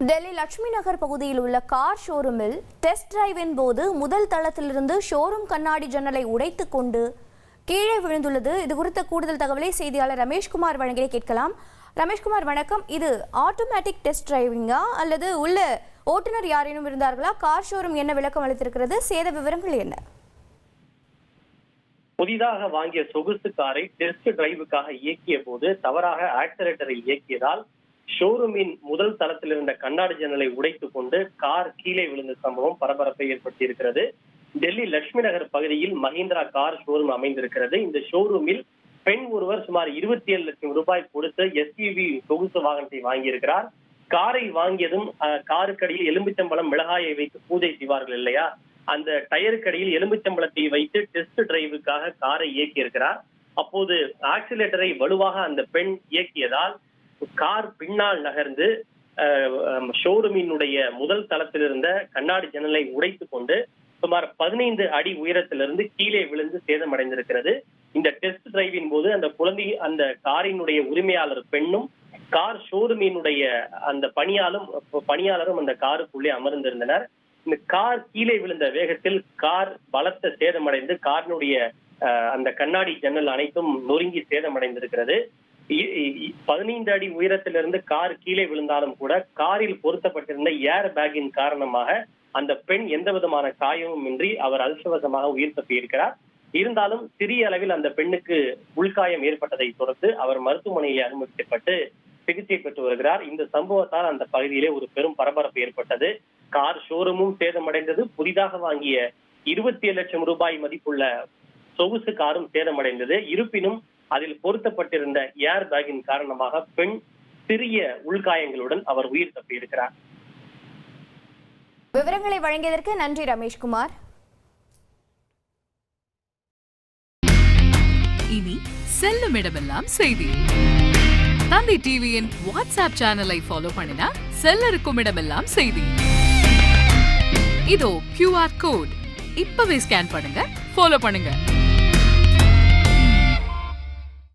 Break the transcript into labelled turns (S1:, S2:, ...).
S1: டெல்லி லட்சுமி நகர் பகுதியில் உள்ள கார் ஷோரூமில் டெஸ்ட் டிரைவின் போது முதல் தளத்திலிருந்து ஷோரூம் கண்ணாடி ஜன்னலை உடைத்துக் கொண்டு கீழே விழுந்துள்ளது. இது குறித்த கூடுதல் தகவலை செய்தியாளர் ரமேஷ்குமார் வழங்கிய கேட்கலாம். ரமேஷ்குமார் வணக்கம். இது ஆட்டோமேட்டிக் டெஸ்ட் டிரைவிங்கா அல்லது உள்ள ஓட்டுநர் யாரேனும் இருந்தார்களா? கார் ஷோரூம் என்ன விளக்கம் அளித்திருக்கிறது? சேத விவரங்கள் என்ன?
S2: புதிதாக வாங்கிய சொகுசு காரை டெஸ்ட் டிரைவுக்காக இயக்கிய போது தவறாக ஆக்சிலேட்டரை இயக்கியதால் ஷோரூமின் முதல் தளத்தில் இருந்த கண்ணாடி ஜன்னலை உடைத்துக் கொண்டு கார் கீழே விழுந்த சம்பவம் பரபரப்பை ஏற்படுத்தியிருக்கிறது. டெல்லி லட்சுமி நகர் பகுதியில் மஹிந்திரா கார் ஷோரூம் அமைந்திருக்கிறது. இந்த ஷோரூமில் பெண் ஒருவர் சுமார் 27 லட்சம் ரூபாய் கொடுத்து எஸ்யூவி சொகுசு வாகனத்தை வாங்கியிருக்கிறார். காரை வாங்கியதும் காருக்கடியில் எலும்பிச்சம்பழம் மிளகாயை வைத்து பூஜை செய்வார்கள் இல்லையா, அந்த டயருக்கடியில் எலும்பிச்சம்பழத்தை வைத்து டெஸ்ட் டிரைவுக்காக காரை இயக்கியிருக்கிறார். அப்போது ஆக்சிலேட்டரை வலுவாக அந்த பெண் இயக்கியதால் கார் பின்னால் நகர்ந்து ஷோரூமினுடைய முதல் தளத்தில் இருந்த கண்ணாடி ஜன்னலை உடைத்துக் கொண்டு சுமார் 15 அடி உயரத்திலிருந்து கீழே விழுந்து சேதமடைந்திருக்கிறது. இந்த டெஸ்ட் டிரைவின் போது அந்த காரினுடைய உரிமையாளர் பெண்ணும் கார் ஷோரூமினுடைய அந்த பணியாளரும் அந்த காருக்குள்ளே அமர்ந்திருந்தனர். இந்த கார் கீழே விழுந்த வேகத்தில் கார் பலத்த சேதமடைந்து காரினுடைய அந்த கண்ணாடி ஜன்னல் அனைத்தும் நொறுங்கி சேதமடைந்திருக்கிறது. 15 அடி உயரத்திலிருந்து கார் கீழே விழுந்தாலும் கூட காரில் பொருத்தப்பட்டிருந்த ஏர் பேக்கின் காரணமாக அந்த பெண் எந்த விதமான காயமும் இன்றி அவர் அதிர்ஷ்டவசமாக உயிர் தப்பியிருக்கிறார். இருந்தாலும் சிறிய அளவில் அந்த பெண்ணுக்கு உள்காயம் ஏற்பட்டதை தொடர்ந்து அவர் மருத்துவமனையில் அனுமதிக்கப்பட்டு சிகிச்சை பெற்று வருகிறார். இந்த சம்பவத்தால் அந்த பகுதியிலே ஒரு பெரும் பரபரப்பு ஏற்பட்டது. கார் ஷோரூமும் சேதமடைந்தது. புதிதாக வாங்கிய 27 லட்சம் ரூபாய் மதிப்புள்ள சொகுசு காரும் சேதமடைந்தது. இருப்பினும் அதில் பொருத்தப்பட்டிருந்த ஏர் பேக்கின் காரணமாக பெண் சிறிய உள்காயங்களுடன் அவர் உயிர் தப்பியிருக்கிறார்.
S1: விவரங்களை வழங்கியதற்கு நன்றி ரமேஷ்குமார்.
S3: இனி செல்லும் இடமெல்லாம் செய்தி. தந்தி டிவியின் வாட்ஸ்அப் சேனலை ஃபாலோ பண்ணினா செல்ல இருக்கும் இடமெல்லாம் செய்தி. இதோ QR கோட் இப்பவே ஸ்கேன் பண்ணுங்க, ஃபாலோ பண்ணுங்க.